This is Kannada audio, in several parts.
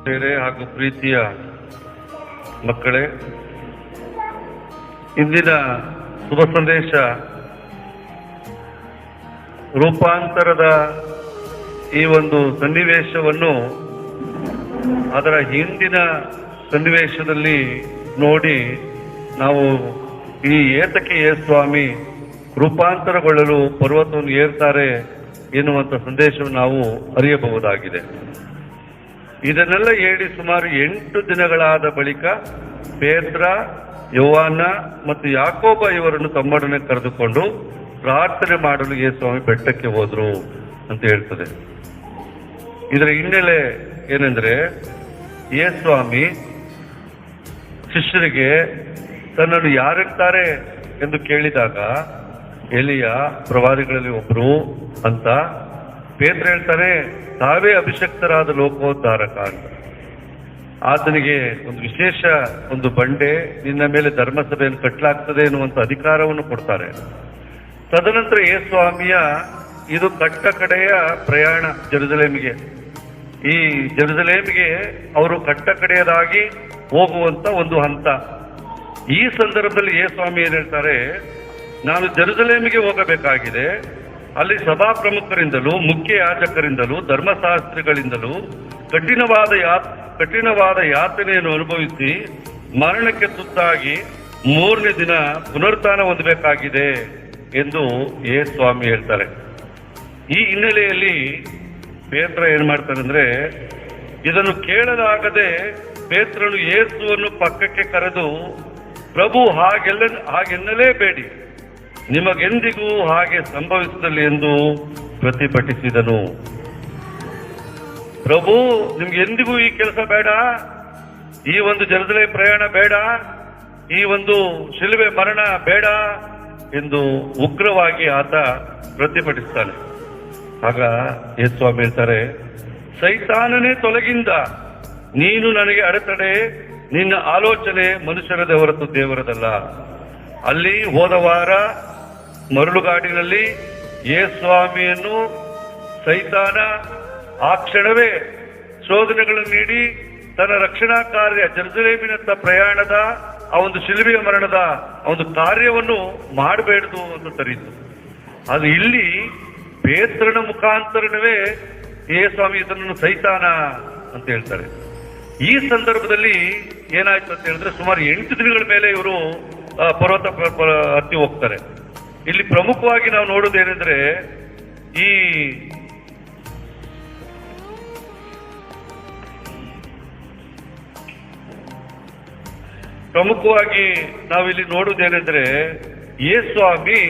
ಬೇರೆ ಹಾಗೂ ಪ್ರೀತಿಯ ಮಕ್ಕಳೇ, ಇಂದಿನ ಶುಭ ಸಂದೇಶ ರೂಪಾಂತರದ ಈ ಒಂದು ಸನ್ನಿವೇಶವನ್ನು ಅದರ ಹಿಂದಿನ ಸನ್ನಿವೇಶದಲ್ಲಿ ನೋಡಿ ನಾವು ಈ ಏತಕ್ಕೆ ಸ್ವಾಮಿ ರೂಪಾಂತರಗೊಳ್ಳಲು ಪರ್ವತವನ್ನು ಏರ್ತಾರೆ ಎನ್ನುವಂಥ ಸಂದೇಶವನ್ನು ನಾವು ಅರಿಯಬಹುದಾಗಿದೆ. ಇದನ್ನೆಲ್ಲ ಹೇಳಿ ಸುಮಾರು 8 ದಿನಗಳಾದ ಬಳಿಕ ಪೇತ್ರ, ಯೋಹಾನ ಮತ್ತು ಯಾಕೋಬ ಇವರನ್ನು ತಮ್ಮೊಡನೆ ಕರೆದುಕೊಂಡು ಪ್ರಾರ್ಥನೆ ಮಾಡಲು ಯೇಸುಸ್ವಾಮಿ ಬೆಟ್ಟಕ್ಕೆ ಹೋದ್ರು ಅಂತ ಹೇಳ್ತದೆ. ಇದರ ಹಿನ್ನೆಲೆ ಏನೆಂದ್ರೆ, ಯೇಸುಸ್ವಾಮಿ ಶಿಷ್ಯರಿಗೆ ತನ್ನನ್ನು ಯಾರಿರ್ತಾರೆ ಎಂದು ಕೇಳಿದಾಗ ಎಲಿಯ ಪ್ರವಾದಿಗಳಲ್ಲಿ ಒಬ್ರು ಅಂತ, ಪೇತ್ರ ಹೇಳ್ತಾನೆ ತಾವೇ ಅಭಿಷಕ್ತರಾದ ಲೋಕೋದ್ಧಾರಕ ಅಂತ. ಆತನಿಗೆ ಒಂದು ವಿಶೇಷ ಒಂದು ಬಂಡೆ, ನಿನ್ನ ಮೇಲೆ ಧರ್ಮಸಭೆಯನ್ನು ಕಟ್ಟಲಾಗ್ತದೆ ಎನ್ನುವಂಥ ಅಧಿಕಾರವನ್ನು ಕೊಡ್ತಾರೆ. ತದನಂತರ ಯೇಸುಸ್ವಾಮಿಯ ಇದು ಕಟ್ಟ ಕಡೆಯ ಪ್ರಯಾಣ ಜೆರುಸಲೇಮಿಗೆ. ಈ ಜೆರುಸಲೇಮಿಗೆ ಅವರು ಕಟ್ಟ ಕಡೆಯದಾಗಿ ಹೋಗುವಂತ ಒಂದು ಹಂತ. ಈ ಸಂದರ್ಭದಲ್ಲಿ ಯೇಸುಸ್ವಾಮಿ ಏನ್ ಹೇಳ್ತಾರೆ, ನಾನು ಜೆರುಸಲೇಮಿಗೆ ಹೋಗಬೇಕಾಗಿದೆ, ಅಲ್ಲಿ ಸಭಾ ಪ್ರಮುಖರಿಂದಲೂ ಮುಖ್ಯ ಯಾಜಕರಿಂದಲೂ ಧರ್ಮಶಾಸ್ತ್ರಿಗಳಿಂದಲೂ ಕಠಿಣವಾದ ಯಾತನೆಯನ್ನು ಅನುಭವಿಸಿ ಮರಣಕ್ಕೆ ತುತ್ತಾಗಿ 3ನೇ ದಿನ ಪುನರುತ್ಥಾನ ಹೊಂದಬೇಕಾಗಿದೆ ಎಂದು ಯೇಸುಸ್ವಾಮಿ ಹೇಳ್ತಾರೆ. ಈ ಹಿನ್ನೆಲೆಯಲ್ಲಿ ಪೇತ್ರ ಏನ್ ಮಾಡ್ತಾರೆ ಅಂದ್ರೆ, ಇದನ್ನು ಕೇಳಲಾಗದೆ ಪೇತ್ರನು ಯೇಸುವನ್ನು ಪಕ್ಕಕ್ಕೆ ಕರೆದು, ಪ್ರಭು ಹಾಗೆನ್ನಲೇಬೇಡಿ, ನಿಮಗೆಂದಿಗೂ ಹಾಗೆ ಸಂಭವಿಸಲಿ ಎಂದು ಪ್ರತಿಭಟಿಸಿದನು. ಪ್ರಭು, ನಿಮ್ಗೆ ಎಂದಿಗೂ ಈ ಕೆಲಸ ಬೇಡ, ಈ ಒಂದು ಜೆರುಸಲೇಮ್ ಪ್ರಯಾಣ ಬೇಡ, ಈ ಒಂದು ಶಿಲುಬೆ ಮರಣ ಬೇಡ ಎಂದು ಉಗ್ರವಾಗಿ ಆತ ಪ್ರತಿಭಟಿಸ್ತಾನೆ. ಆಗ ಯೇಸುಸ್ವಾಮಿ ಹೇಳ್ತಾರೆ, ಸೈತಾನನೇ ತೊಲಗಿಂದ, ನೀನು ನನಗೆ ಅಡೆತಡೆ, ನಿನ್ನ ಆಲೋಚನೆ ಮನುಷ್ಯರದೇ ಹೊರತು ದೇವರದಲ್ಲ. ಅಲ್ಲಿ ಹೋದ ವಾರ ಮರಳುಗಾಡಿನಲ್ಲಿ ಯೇಸುಸ್ವಾಮಿಯನ್ನು ಸೈತಾನ ಆ ಕ್ಷಣವೇ ಶೋಧನೆಗಳನ್ನು ನೀಡಿ ತನ್ನ ರಕ್ಷಣಾ ಕಾರ್ಯ ಜೆರುಸಲೇಮಿನತ್ತ ಪ್ರಯಾಣದ ಆ ಒಂದು ಶಿಲುಬೆಯ ಮರಣದ ಆ ಒಂದು ಕಾರ್ಯವನ್ನು ಮಾಡಬೇಡದು ಅಂತ ತರೀತು. ಅದು ಇಲ್ಲಿ ಪೇತ್ರನ ಮುಖಾಂತರವೇ ಯೇಸುಸ್ವಾಮಿ ಇದನ್ನು ಸೈತಾನ ಅಂತ ಹೇಳ್ತಾರೆ. ಈ ಸಂದರ್ಭದಲ್ಲಿ ಏನಾಯ್ತು ಅಂತ ಹೇಳಿದ್ರೆ, ಸುಮಾರು 8 ದಿನಗಳ ಮೇಲೆ ಇವರು ಪರ್ವತ ಹತ್ತಿ ಹೋಗ್ತಾರೆ. ಇಲ್ಲಿ ಪ್ರಮುಖವಾಗಿ ನಾವು ನೋಡೋದೇನೆಂದ್ರೆ, ಈ ನಾವಿಲ್ಲಿ ನೋಡುವುದೇನೆಂದ್ರೆ, ಯೇಸುಸ್ವಾಮಿ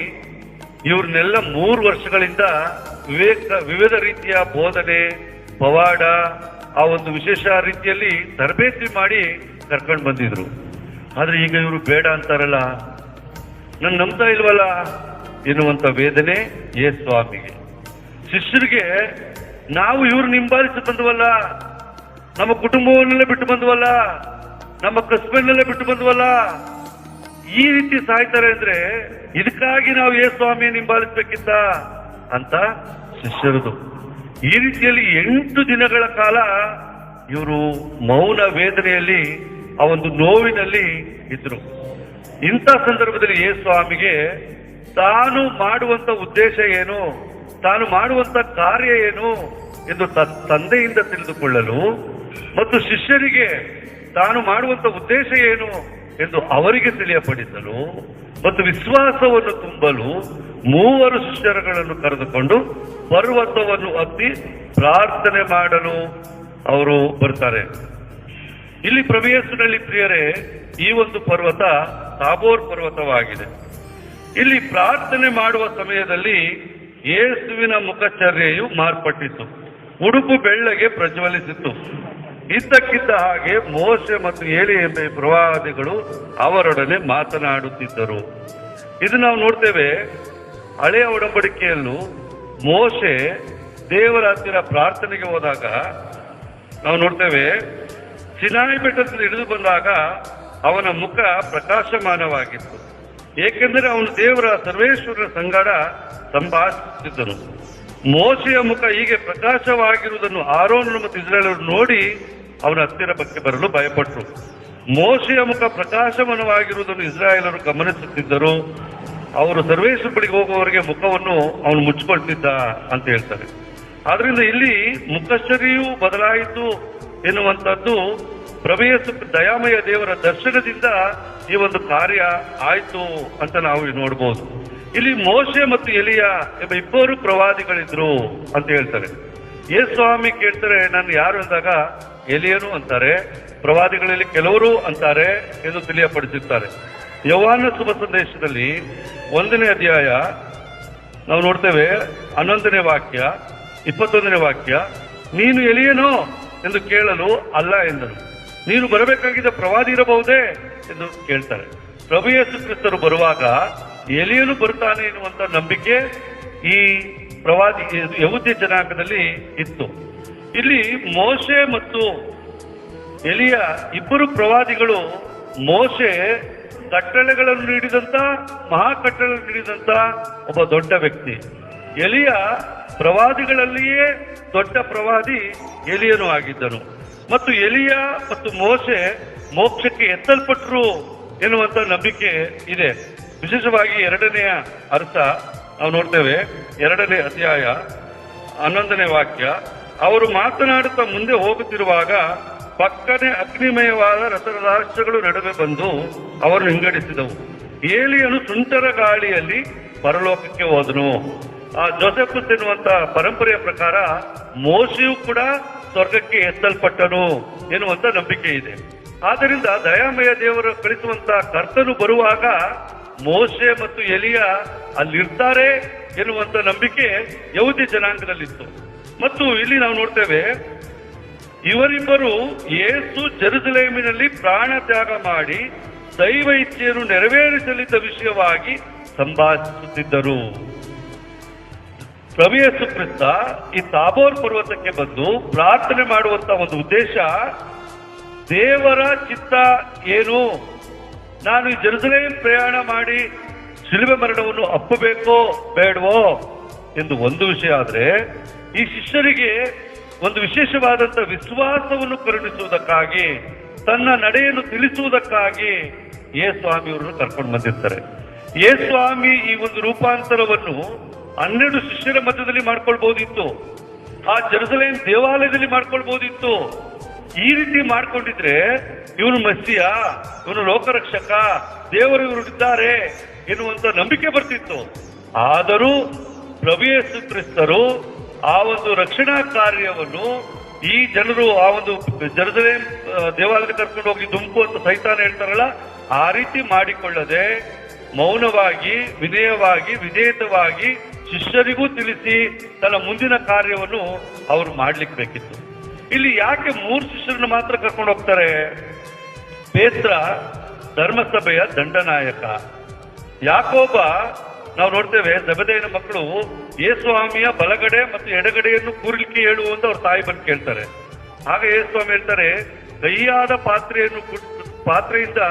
ಇವ್ರನ್ನೆಲ್ಲ 3 ವರ್ಷಗಳಿಂದ ವಿವಿಧ ರೀತಿಯ ಬೋಧನೆ, ಪವಾಡ, ಆ ಒಂದು ವಿಶೇಷ ರೀತಿಯಲ್ಲಿ ತರಬೇತಿ ಮಾಡಿ ಕರ್ಕೊಂಡು ಬಂದಿದ್ರು. ಆದ್ರೆ ಈಗ ಇವರು ಬೇಡ ಅಂತಾರಲ್ಲ, ನಾನು ನಂಬ್ತಾ ಇಲ್ವಲ್ಲ ಎನ್ನುವಂತ ವೇದನೆ ಯೇಸುಸ್ವಾಮಿಗೆ. ಶಿಷ್ಯರಿಗೆ ನಾವು ಇವ್ರನ್ನ ಹಿಂಬಾಲಿಸಿ ಬಂದವಲ್ಲ, ನಮ್ಮ ಕುಟುಂಬವನ್ನೆಲ್ಲ ಬಿಟ್ಟು ಬಂದವಲ್ಲ, ನಮ್ಮ ಕಸ್ಬನ್ನೆಲ್ಲ ಬಿಟ್ಟು ಬಂದವಲ್ಲ, ಈ ರೀತಿ ಸಾಯ್ತಾರೆ ಅಂದ್ರೆ ಇದಕ್ಕಾಗಿ ನಾವು ಯೇಸುಸ್ವಾಮಿಯನ್ನು ಹಿಂಬಾಲಿಸ್ಬೇಕಿತ್ತ ಅಂತ ಶಿಷ್ಯರದು. ಈ ರೀತಿಯಲ್ಲಿ 8 ದಿನಗಳ ಕಾಲ ಇವರು ಮೌನ ವೇದನೆಯಲ್ಲಿ, ಆ ಒಂದು ನೋವಿನಲ್ಲಿ ಇದ್ರು. ಇಂಥ ಸಂದರ್ಭದಲ್ಲಿ ಯೇಸುಸ್ವಾಮಿಗೆ ತಾನು ಮಾಡುವಂತ ಉದ್ದೇಶ ಏನು, ತಾನು ಮಾಡುವಂತ ಕಾರ್ಯ ಏನು ಎಂದು ತಂದೆಯಿಂದ ತಿಳಿದುಕೊಳ್ಳಲು ಮತ್ತು ಶಿಷ್ಯರಿಗೆ ತಾನು ಮಾಡುವಂತ ಉದ್ದೇಶ ಏನು ಎಂದು ಅವರಿಗೆ ತಿಳಿಯಪಡಿಸಲು ಮತ್ತು ವಿಶ್ವಾಸವನ್ನು ತುಂಬಲು 3 ಶಿಷ್ಯರುಗಳನ್ನು ಕರೆದುಕೊಂಡು ಪರ್ವತವನ್ನು ಹತ್ತಿ ಪ್ರಾರ್ಥನೆ ಮಾಡಲು ಅವರು ಬರ್ತಾರೆ. ಇಲ್ಲಿ ಪ್ರಭು ಯೇಸುವಿನಲ್ಲಿ ಪ್ರಿಯರೇ, ಈ ಒಂದು ಪರ್ವತ ತಾಬೋರ್ ಪರ್ವತವಾಗಿದೆ. ಇಲ್ಲಿ ಪ್ರಾರ್ಥನೆ ಮಾಡುವ ಸಮಯದಲ್ಲಿ ಯೇಸುವಿನ ಮುಖಚರ್ಯೆಯು ಮಾರ್ಪಟ್ಟಿತು, ಉಡುಪು ಬೆಳ್ಳಗೆ ಪ್ರಜ್ವಲಿಸಿತು. ಇದ್ದಕ್ಕಿದ್ದ ಹಾಗೆ ಮೋಶೆ ಮತ್ತು ಏಲಿ ಎಂಬ ಪ್ರವಾದಿಗಳು ಅವರೊಡನೆ ಮಾತನಾಡುತ್ತಿದ್ದರು. ಇದು ನಾವು ನೋಡ್ತೇವೆ. ಹಳೆಯ ಒಡಂಬಡಿಕೆಯಲ್ಲೂ ಮೋಶೆ ದೇವರ ಹತ್ತಿರ ಪ್ರಾರ್ಥನೆಗೆ ಹೋದಾಗ ನಾವು ನೋಡ್ತೇವೆ, ಸಿನಾಯಿ ಬೆಟ್ಟದಲ್ಲಿ ಇಳಿದು ಬಂದಾಗ ಅವನ ಮುಖ ಪ್ರಕಾಶಮಾನವಾಗಿತ್ತು, ಏಕೆಂದರೆ ಅವನು ದೇವರ ಸರ್ವೇಶ್ವರನ ಸಂಗಡ ಸಂಭಾಷಿಸಿದ್ದನು. ಮೋಶೆಯ ಮುಖ ಹೀಗೆ ಪ್ರಕಾಶವಾಗಿರುವುದನ್ನು ಆರೋನನು ಮತ್ತು ಇಸ್ರಾಯೇಲರು ನೋಡಿ ಅವನ ಹತ್ತಿರ ಬಗ್ಗೆ ಬರಲು ಭಯಪಟ್ಟರು. ಮೋಶೆಯ ಮುಖ ಪ್ರಕಾಶಮಾನವಾಗಿರುವುದನ್ನು ಇಸ್ರಾಯೇಲರು ಗಮನಿಸುತ್ತಿದ್ದರು. ಅವರು ಸರ್ವೇಶ್ವರ ಬಳಿಗೆ ಹೋಗುವವರಿಗೆ ಮುಖವನ್ನು ಅವನು ಮುಚ್ಚಿಕೊಳ್ತಿದ್ದ ಅಂತ ಹೇಳ್ತಾರೆ. ಆದ್ರಿಂದ ಇಲ್ಲಿ ಮುಖಶ್ಚರ್ಯೂ ಬದಲಾಯಿತು ಎನ್ನುವಂಥದ್ದು ಪ್ರಭು ದಯಾಮಯ ದೇವರ ದರ್ಶನದಿಂದ ಈ ಒಂದು ಕಾರ್ಯ ಆಯ್ತು ಅಂತ ನಾವು ನೋಡಬಹುದು. ಇಲ್ಲಿ ಮೋಶೆ ಮತ್ತು ಎಲಿಯ ಎಂಬ ಇಬ್ಬರು ಪ್ರವಾದಿಗಳಿದ್ರು ಅಂತ ಹೇಳ್ತಾರೆ. ಸ್ವಾಮಿ ಕೇಳ್ತಾರೆ, ನಾನು ಯಾರು ಅಂದಾಗ ಎಲಿಯನು ಅಂತಾರೆ, ಪ್ರವಾದಿಗಳಲ್ಲಿ ಕೆಲವರು ಅಂತಾರೆ ಎಂದು ತಿಳಿಯಪಡಿಸುತ್ತಾರೆ. ಯೋಹಾನ ಶುಭ ಸಂದೇಶದಲ್ಲಿ 1ನೇ ಅಧ್ಯಾಯ ನಾವು ನೋಡ್ತೇವೆ, 11ನೇ ವಾಕ್ಯ 21ನೇ ವಾಕ್ಯ, ನೀನು ಎಲಿಯನೋ ಎಂದು ಕೇಳಲು ಅಲ್ಲ ಎಂದನು. ನೀನು ಬರಬೇಕಾಗಿದ್ದ ಪ್ರವಾದಿ ಇರಬಹುದೇ ಎಂದು ಕೇಳ್ತಾರೆ. ಪ್ರಭು ಯೇಸು ಕ್ರಿಸ್ತರು ಬರುವಾಗ ಎಲಿಯನು ಬರುತ್ತಾನೆ ಎನ್ನುವಂತ ನಂಬಿಕೆ ಈ ಪ್ರವಾದಿ ಯಹೂದ್ಯ ಜನಾಂಗದಲ್ಲಿ ಇತ್ತು. ಇಲ್ಲಿ ಮೋಶೆ ಮತ್ತು ಎಲಿಯ ಇಬ್ಬರು ಪ್ರವಾದಿಗಳು. ಮೋಶೆ ಕಟ್ಟಳೆಗಳನ್ನು ನೀಡಿದಂತ ಮಹಾಕಟ್ಟಳೆ ನೀಡಿದಂತ ಒಬ್ಬ ದೊಡ್ಡ ವ್ಯಕ್ತಿ. ಎಲಿಯ ಪ್ರವಾದಿಗಳಲ್ಲಿಯೇ ದೊಡ್ಡ ಪ್ರವಾದಿ ಎಲಿಯನು ಆಗಿದ್ದನು. ಮತ್ತು ಎಲಿಯ ಮತ್ತು ಮೋಶೆ ಮೋಕ್ಷಕ್ಕೆ ಎತ್ತಲ್ಪಟ್ಟರು ಎನ್ನುವಂತ ನಂಬಿಕೆ ಇದೆ. ವಿಶೇಷವಾಗಿ 2ನೇ ಅರ್ಥ ನಾವು ನೋಡ್ತೇವೆ, 2ನೇ ಅಧ್ಯಾಯ 11ನೇ ವಾಕ್ಯ, ಅವರು ಮಾತನಾಡುತ್ತಾ ಮುಂದೆ ಹೋಗುತ್ತಿರುವಾಗ ಪಕ್ಕನೆ ಅಗ್ನಿಮಯವಾದ ರಥರಾಷ್ಟ್ರಗಳು ನಡುವೆ ಬಂದು ಅವರನ್ನು ಹಿಂಗಡಿಸಿದವು. ಏಲಿಯನು ಸುಂಟರ ಗಾಳಿಯಲ್ಲಿ ಪರಲೋಕಕ್ಕೆ ಹೋದನು. ಆ ಜೋಸೆಫಸ್ ಎನ್ನುವಂತ ಪರಂಪರೆಯ ಪ್ರಕಾರ ಮೋಶೆಯು ಕೂಡ ಸ್ವರ್ಗಕ್ಕೆ ಎತ್ತಲ್ಪಟ್ಟನು ಎನ್ನುವಂತ ನಂಬಿಕೆ ಇದೆ. ಆದ್ದರಿಂದ ದಯಾಮಯ ದೇವರು ಕಳಿಸುವಂತ ಕರ್ತನು ಬರುವಾಗ ಮೋಶೆ ಮತ್ತು ಎಲಿಯ ಅಲ್ಲಿರ್ತಾರೆ ಎನ್ನುವಂತ ನಂಬಿಕೆ ಯಹೂದ್ಯ ಜನಾಂಗದಲ್ಲಿತ್ತು. ಮತ್ತು ಇಲ್ಲಿ ನಾವು ನೋಡ್ತೇವೆ, ಇವರಿಬ್ಬರು ಯೇಸು ಜೆರುಸಲೇಮಿನಲ್ಲಿ ಪ್ರಾಣ ತ್ಯಾಗ ಮಾಡಿ ದೈವ ಇಚ್ಛೆಯನ್ನು ನೆರವೇರಿಸಲಿದ್ದ ವಿಷಯವಾಗಿ ಸಂಭಾಷಿಸುತ್ತಿದ್ದರು. ಪ್ರಭು ಯೇಸು ಕ್ರಿಸ್ತ ಈ ತಾಬೋರ್ ಪರ್ವತಕ್ಕೆ ಬಂದು ಪ್ರಾರ್ಥನೆ ಮಾಡುವಂತ ಒಂದು ಉದ್ದೇಶ, ದೇವರ ಚಿತ್ತ ಏನು, ನಾನು ಈ ಜೆರುಸಲೇಮ್ ಪ್ರಯಾಣ ಮಾಡಿ ಶಿಲುಬೆ ಮರಣವನ್ನು ಅಪ್ಪಬೇಕೋ ಬೇಡವೋ ಎಂದು ಒಂದು ವಿಷಯ ಆದ್ರೆ, ಈ ಶಿಷ್ಯರಿಗೆ ಒಂದು ವಿಶೇಷವಾದಂತ ವಿಶ್ವಾಸವನ್ನು ಕರುಣಿಸುವುದಕ್ಕಾಗಿ, ತನ್ನ ನಡೆಯನ್ನು ತಿಳಿಸುವುದಕ್ಕಾಗಿ ಸ್ವಾಮಿಯವರನ್ನು ಕರ್ಕೊಂಡು ಬಂದಿರ್ತಾರೆ. ಸ್ವಾಮಿ ಈ ಒಂದು ರೂಪಾಂತರವನ್ನು 12 ಶಿಷ್ಯರ ಮಧ್ಯದಲ್ಲಿ ಮಾಡ್ಕೊಳ್ಬಹುದಿತ್ತು, ಆ ಜೆರುಸಲೇಮ್ ದೇವಾಲಯದಲ್ಲಿ ಮಾಡ್ಕೊಳ್ಬಹುದಿತ್ತು. ಈ ರೀತಿ ಮಾಡ್ಕೊಂಡಿದ್ರೆ ಇವನು ಮಸ್ಸಿಯ, ಇವನು ಲೋಕರಕ್ಷಕ, ದೇವರು ಇವರು ಇದ್ದಾರೆ ಎನ್ನುವಂತ ನಂಬಿಕೆ ಬರ್ತಿತ್ತು. ಆದರೂ ಪ್ರಭು ಯೇಸು ಕ್ರಿಸ್ತರು ಆ ಒಂದು ರಕ್ಷಣಾ ಕಾರ್ಯವನ್ನು ಈ ಜನರು ಆ ಒಂದು ಜೆರುಸಲೇಮ್ ದೇವಾಲಯಕ್ಕೆ ಕರ್ಕೊಂಡು ಹೋಗಿ ದುಂಪು ಅಂತ ಸೈತಾನ ಹೇಳ್ತಾರಲ್ಲ, ಆ ರೀತಿ ಮಾಡಿಕೊಳ್ಳದೆ ಮೌನವಾಗಿ, ವಿನಯವಾಗಿ, ವಿಧೇಯತವಾಗಿ ಶಿಷ್ಯರಿಗೂ ತಿಳಿಸಿ ತನ್ನ ಮುಂದಿನ ಕಾರ್ಯವನ್ನು ಅವರು ಮಾಡ್ಲಿಕ್ಕೆ ಬೇಕಿತ್ತು. ಇಲ್ಲಿ ಯಾಕೆ 3 ಶಿಷ್ಯರನ್ನು ಮಾತ್ರ ಕರ್ಕೊಂಡು ಹೋಗ್ತಾರೆ? ಪೇತ್ರ ಧರ್ಮಸಭೆಯ ದಂಡನಾಯಕ, ಯಾಕೋಬ ನಾವು ನೋಡ್ತೇವೆ ಜೆಬೆದಾಯನ ಮಕ್ಕಳು ಸ್ವಾಮಿಯ ಬಲಗಡೆ ಮತ್ತು ಎಡಗಡೆಯನ್ನು ಕೂರ್ಲಿಕ್ಕೆ ಹೇಳು ಅಂತ ಅವ್ರ ತಾಯಿ ಬಂದು ಕೇಳ್ತಾರೆ. ಆಗ ಸ್ವಾಮಿ ಹೇಳ್ತಾರೆ, ಕೈಯಾದ ಪಾತ್ರೆಯಿಂದ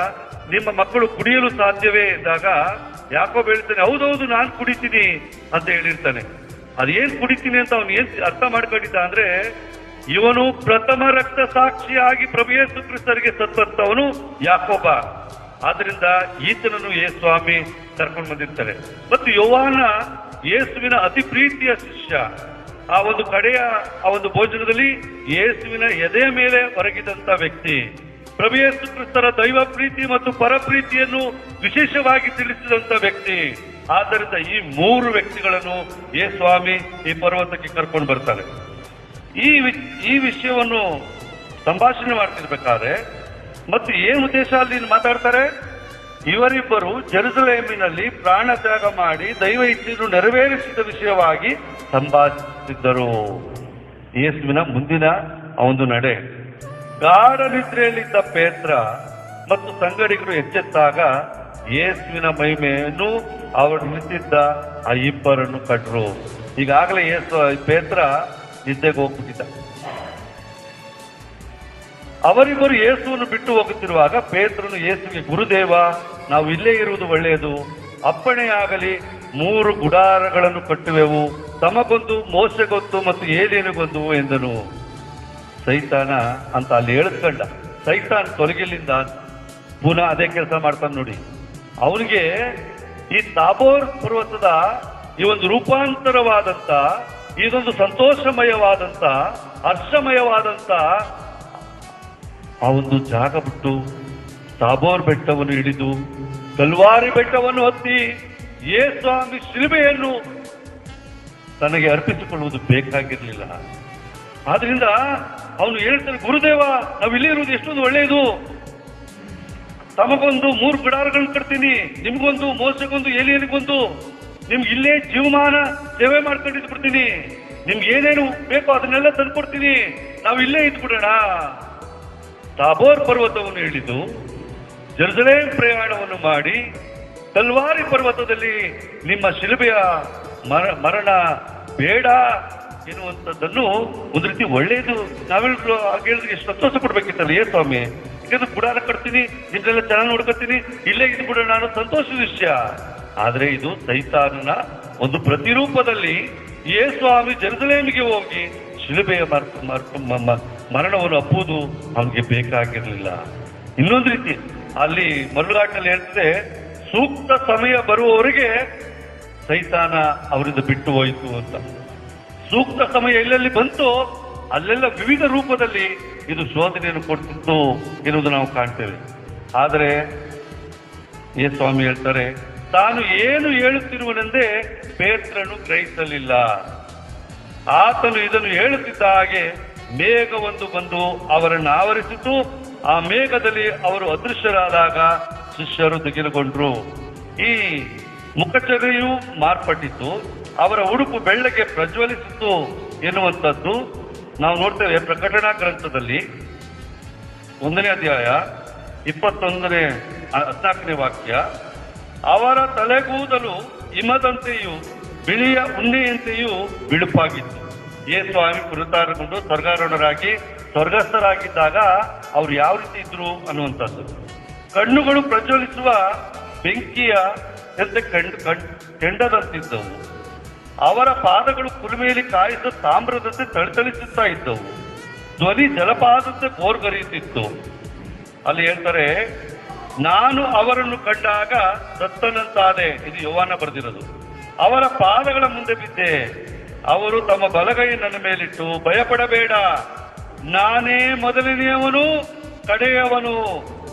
ನಿಮ್ಮ ಮಕ್ಕಳು ಕುಡಿಯಲು ಸಾಧ್ಯವೇ ಎಂದಾಗ ಯಾಕೋಬ ಹೇಳ್ತಾನೆ, ಹೌದೌದು ನಾನು ಕುಡಿತೀನಿ ಅಂತ ಹೇಳಿರ್ತಾನೆ. ಅದೇನ್ ಕುಡಿತೀನಿ ಅಂತ ಅವನು ಏನ್ ಅರ್ಥ ಮಾಡ್ಕೊಂಡಿದ್ದ ಅಂದ್ರೆ, ಇವನು ಪ್ರಥಮ ರಕ್ತ ಸಾಕ್ಷಿಯಾಗಿ ಪ್ರಭು ಯೇಸು ಕ್ರಿಸ್ತರಿಗೆ ಸತ್ತವನು ಯಾಕೋಬ. ಆದ್ರಿಂದ ಈತನನ್ನು ಸ್ವಾಮಿ ಕರ್ಕೊಂಡು ಬಂದಿರ್ತಾರೆ. ಮತ್ತು ಯೋಹಾನ ಯೇಸುವಿನ ಅತಿ ಪ್ರೀತಿಯ ಶಿಷ್ಯ. ಆ ಒಂದು ಕಡೆಯ ಆ ಒಂದು ಭೋಜನದಲ್ಲಿ ಯೇಸುವಿನ ಎದೆಯ ಮೇಲೆ ಹೊರಗಿದಂತ ವ್ಯಕ್ತಿ. ಪ್ರಭು ಯೇಸು ಕ್ರಿಸ್ತರ ದೈವ ಪ್ರೀತಿ ಮತ್ತು ಪರಪ್ರೀತಿಯನ್ನು ವಿಶೇಷವಾಗಿ ತಿಳಿಸಿದಂತ ವ್ಯಕ್ತಿ. ಆದ್ದರಿಂದ ಈ 3 ವ್ಯಕ್ತಿಗಳನ್ನು ಸ್ವಾಮಿ ಈ ಪರ್ವತಕ್ಕೆ ಕರ್ಕೊಂಡು ಬರ್ತಾರೆ. ಈ ವಿಷಯವನ್ನು ಸಂಭಾಷಣೆ ಮಾಡ್ತಿರ್ಬೇಕಾದ್ರೆ ಮತ್ತು ಏನ್ ಉದ್ದೇಶ ಅಲ್ಲಿ ಮಾತಾಡ್ತಾರೆ, ಇವರಿಬ್ಬರು ಜೆರುಸಲೇಮಿನಲ್ಲಿ ಪ್ರಾಣ ತ್ಯಾಗ ಮಾಡಿ ದೈವ ಇಚ್ಛೆಯನ್ನು ನೆರವೇರಿಸಿದ ವಿಷಯವಾಗಿ ಸಂಭಾಷಿಸಿದ್ದರು. ಯೇಸುವಿನ ಮುಂದಿನ ಆ ಒಂದು ನಡೆ. ಗಾಢ ನಿದ್ರೆಯಲ್ಲಿದ್ದ ಪೇತ್ರ ಮತ್ತು ಸಂಗಡಿಗರು ಎಚ್ಚೆತ್ತಾಗ ಯೇಸುವಿನ ಮಹಿಮೆಯನ್ನು ಅವರು ನಿಂತಿದ್ದ ಆ ಇಬ್ಬರನ್ನು ಕಂಡ್ರು. ಈಗಾಗಲೇ ಪೇತ್ರ ನಿದ್ದೆಗೆ ಹೋಗ್ಬಿಟ್ಟಿದ್ದ. ಅವರಿಬ್ಬರು ಯೇಸುವನ್ನು ಬಿಟ್ಟು ಹೋಗುತ್ತಿರುವಾಗ ಪೇತ್ರನು ಯೇಸುವಿಗೆ, ಗುರುದೇವ, ನಾವು ಇಲ್ಲೇ ಇರುವುದು ಒಳ್ಳೆಯದು. ಅಪ್ಪಣೆಯಾಗಲಿ 3 ಗುಡಾರಗಳನ್ನು ಕಟ್ಟುವೆವು, ತಮಗೊಂದು, ಮೋಶೆಗೊಂದು ಮತ್ತು ಏಲಿಯನಿಗೊಂದು ಎಂದನು. ಸೈತಾನ ಅಂತ ಅಲ್ಲಿ ಹೇಳಿದ್ಕಂಡ. ಸೈತಾನ್ ತೊಲಗಿಲಿಂದ ಪುನಃ ಅದೇ ಕೆಲಸ ಮಾಡ್ತಾನೆ ನೋಡಿ. ಅವನಿಗೆ ಈ ತಾಬೋರ್ ಪರ್ವತದ ಈ ಒಂದು ರೂಪಾಂತರವಾದಂತ, ಇದೊಂದು ಸಂತೋಷಮಯವಾದಂತ, ಹರ್ಷಮಯವಾದಂತ ಆ ಒಂದು ಜಾಗ ಬಿಟ್ಟು ತಾಬೋರ್ ಬೆಟ್ಟವನ್ನು ಇಳಿದು ಕಲ್ವಾರಿ ಬೆಟ್ಟವನ್ನು ಹತ್ತಿ ಯೇಸುಸ್ವಾಮಿ ಶಿಲುಬೆಯನ್ನು ತನಗೆ ಅರ್ಪಿಸಿಕೊಳ್ಳುವುದು ಬೇಕಾಗಿರಲಿಲ್ಲ. ಆದ್ರಿಂದ ಅವನು ಹೇಳ್ತಾನೆ, ಗುರುದೇವ, ನಾವು ಇಲ್ಲೇ ಇರುವುದು ಎಷ್ಟೊಂದು ಒಳ್ಳೆಯದು. ತಮಗೊಂದು 3 ಗುಡಾರಗಳನ್ನು ಕಟ್ತೀನಿ, ನಿಮ್ಗೊಂದು, ಮೋಸಗೊಂದು, ಏಲಿಯನಿಗೊಂದು, ನಿಮ್ಗೆ ಇಲ್ಲೇ ಜೀವಮಾನ ಸೇವೆ ಮಾಡ್ಕೊಂಡಿದ್ದು ಬಿಡ್ತೀನಿ. ನಿಮ್ಗೆ ಏನೇನು ಬೇಕೋ ಅದನ್ನೆಲ್ಲ ತಂದ್ಕೊಡ್ತೀನಿ, ನಾವು ಇಲ್ಲೇ ಇದ್ಬಿಡೋಣ. ತಾಬೋರ್ ಪರ್ವತವನ್ನು ಇಳಿದು ಜೆರುಸಲೇಮ್ ಪ್ರಯಾಣವನ್ನು ಮಾಡಿ ಕಲ್ವಾರಿ ಪರ್ವತದಲ್ಲಿ ನಿಮ್ಮ ಶಿಲುಬೆಯ ಮರಣ ಬೇಡ ಎನ್ನುವಂಥದ್ದನ್ನು ಒಂದು ರೀತಿ ಒಳ್ಳೆಯದು. ನಾವೆಲ್ಲರೂ ಹೇಳಿದ್ರೆ ಎಷ್ಟು ಸಂತೋಷ ಪಡ್ಬೇಕಿತ್ತಲ್ಲ, ಸ್ವಾಮಿ ಯಾಕಂದ್ರೆ ಗುಡಾರ ಕಟ್ತೀನಿ, ನಿನ್ನೆಲ್ಲ ಚೆನ್ನಾಗಿ ನೋಡ್ಕೊತೀನಿ, ಇಲ್ಲೇ ಇದ್ದು ಬಿಡೋಣ ಅನ್ನೋ ಸಂತೋಷದ ವಿಷಯ. ಆದ್ರೆ ಇದು ಸೈತಾನನ ಒಂದು ಪ್ರತಿರೂಪದಲ್ಲಿ ಯೇಸುಸ್ವಾಮಿ ಜೆರುಸಲೇಮಿಗೆ ಹೋಗಿ ಶಿಲುಬೆಯ ಮರಣವನ್ನು ಅಪ್ಪುವುದು ಅವನಿಗೆ ಬೇಕಾಗಿರಲಿಲ್ಲ. ಇನ್ನೊಂದು ರೀತಿ ಅಲ್ಲಿ ಮರುಳಾಟಲ್ಲಿ ಹೇಳ್ತದೆ, ಸೂಕ್ತ ಸಮಯ ಬರುವವರೆಗೆ ಸೈತಾನ ಅವರಿಂದ ಬಿಟ್ಟು ಹೋಯಿತು ಅಂತ. ಸೂಕ್ತ ಸಮಯ ಎಲ್ಲೆಲ್ಲಿ ಬಂತು ಅಲ್ಲೆಲ್ಲ ವಿವಿಧ ರೂಪದಲ್ಲಿ ಇದು ಶೋಧನೆಯನ್ನು ಕೊಡ್ತಿತ್ತು ಎನ್ನುವುದು ನಾವು ಕಾಣ್ತೇವೆ. ಆದರೆ ಯೇಸುಸ್ವಾಮಿ ಹೇಳ್ತಾರೆ, ತಾನು ಏನು ಹೇಳುತ್ತಿರುವನೆಂದೇ ಪೇತ್ರನು ಗ್ರಹಿಸಲಿಲ್ಲ. ಆತನು ಇದನ್ನು ಹೇಳುತ್ತಿದ್ದ ಹಾಗೆ ಮೇಘವೊಂದು ಬಂದು ಅವರನ್ನು ಆವರಿಸಿತು. ಆ ಮೇಘದಲ್ಲಿ ಅವರು ಅದೃಶ್ಯರಾದಾಗ ಶಿಷ್ಯರು ದಿಗಿಲುಗೊಂಡ್ರು. ಈ ಮುಖಚರ್ಯೆಯು ಮಾರ್ಪಟ್ಟಿತು, ಅವರ ಉಡುಪು ಬೆಳ್ಳಗೆ ಪ್ರಜ್ವಲಿಸಿತು ಎನ್ನುವಂಥದ್ದು ನಾವು ನೋಡ್ತೇವೆ ಪ್ರಕಟಣಾ ಗ್ರಂಥದಲ್ಲಿ 1ನೇ ಅಧ್ಯಾಯ 14ನೇ ವಾಕ್ಯ. ಅವರ ತಲೆಗೂದಲು ಹಿಮದಂತೆಯೂ ಬಿಳಿಯ ಉಣ್ಣೆಯಂತೆಯೂ ಬಿಳುಪಾಗಿತ್ತು. ಯೇಸುಸ್ವಾಮಿ ಪುನರುತ್ಥಾನಗೊಂಡು ಸ್ವರ್ಗಾರೋಹಣರಾಗಿ ಸ್ವರ್ಗಸ್ಥರಾಗಿದ್ದಾಗ ಅವ್ರು ಯಾವ ರೀತಿ ಇದ್ರು ಅನ್ನುವಂಥದ್ದು. ಕಣ್ಣುಗಳು ಪ್ರಜ್ವಲಿಸುವ ಬೆಂಕಿಯ ಕೆಂಡದಂತಿದ್ದವು. ಅವರ ಪಾದಗಳು ಕುಲುಮೆಯಲ್ಲಿ ಕಾಯಿಸಿದ ತಾಮ್ರದಂತೆ ತಳತಳಿಸುತ್ತಾ ಇದ್ದವು. ಧ್ವನಿ ಜಲಪಾತದಂತೆ ಬೋರ್ಗರಿಯುತ್ತಿತ್ತು. ಅಲ್ಲಿ ಹೇಳ್ತಾರೆ, ನಾನು ಅವರನ್ನು ಕಂಡಾಗ ಸತ್ತನಂತಾದೆ. ಇದು ಯೋಹಾನ ಬರೆದಿರೋದು. ಅವರ ಪಾದಗಳ ಮುಂದೆ ಬಿದ್ದೆ. ಅವರು ತಮ್ಮ ಬಲಗೈ ನನ್ನ ಮೇಲಿಟ್ಟು, ಭಯಪಡಬೇಡ, ನಾನೇ ಮೊದಲನೆಯವನು ಕಡೆಯವನು,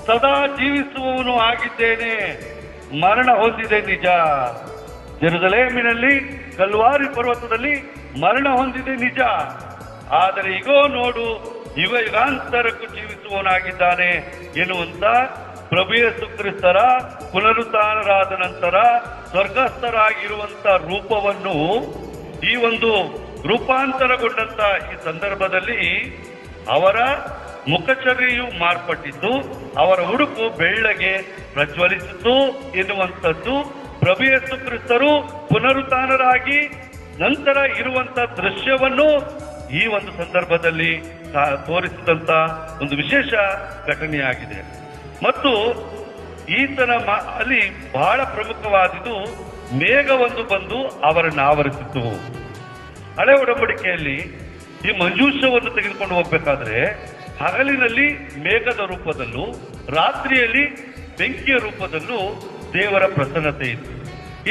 ಸದಾ ಜೀವಿಸುವವನು ಆಗಿದ್ದೇನೆ. ಮರಣ ಹೊಂದಿದೆ ನಿಜ. ಜೆರುಸಲೇಮಿನಲ್ಲಿ ಕಲ್ವಾರಿ ಪರ್ವತದಲ್ಲಿ ಮರಣ ಹೊಂದಿದೆ ನಿಜ. ಆದರೆ ಈಗೋ ನೋಡು, ಯುಗಾಂತರಕ್ಕೂ ಜೀವಿಸುವವನಾಗಿದ್ದಾನೆ ಎನ್ನುವಂತ ಪ್ರಭು ಯೇಸು ಕ್ರಿಸ್ತರ ಪುನರುತ್ಥಾನರಾದ ನಂತರ ಸ್ವರ್ಗಸ್ಥರಾಗಿರುವಂತ ರೂಪವನ್ನು ಈ ಒಂದು ರೂಪಾಂತರಗೊಂಡಂತ ಈ ಸಂದರ್ಭದಲ್ಲಿ ಅವರ ಮುಖಚರ್ಯೆಯು ಮಾರ್ಪಟ್ಟಿದ್ದು, ಅವರ ಉಡುಪು ಬೆಳ್ಳಗೆ ಪ್ರಜ್ವಲಿಸಿತು ಎನ್ನುವಂಥದ್ದು ಪ್ರಭು ಯೇಸು ಕ್ರಿಸ್ತರು ಪುನರುತ್ಥಾನರಾಗಿ ನಂತರ ಇರುವಂತ ದೃಶ್ಯವನ್ನು ಈ ಒಂದು ಸಂದರ್ಭದಲ್ಲಿ ತೋರಿಸಿದಂತ ಒಂದು ವಿಶೇಷ ಘಟನೆಯಾಗಿದೆ. ಮತ್ತು ಈತನ ಅಲ್ಲಿ ಬಹಳ ಪ್ರಮುಖವಾದುದು ಮೇಘವೊಂದು ಬಂದು ಅವರನ್ನು ಆವರಿಸಿತು. ಹಳೆ ಒಡಂಬಡಿಕೆಯಲ್ಲಿ ಈ ಮಂಜೂಷವನ್ನು ತೆಗೆದುಕೊಂಡು ಹೋಗ್ಬೇಕಾದ್ರೆ ಹಗಲಿನಲ್ಲಿ ಮೇಘದ ರೂಪದಲ್ಲೂ ರಾತ್ರಿಯಲ್ಲಿ ಬೆಂಕಿಯ ರೂಪದಲ್ಲೂ ದೇವರ ಪ್ರಸನ್ನತೆ ಇತ್ತು.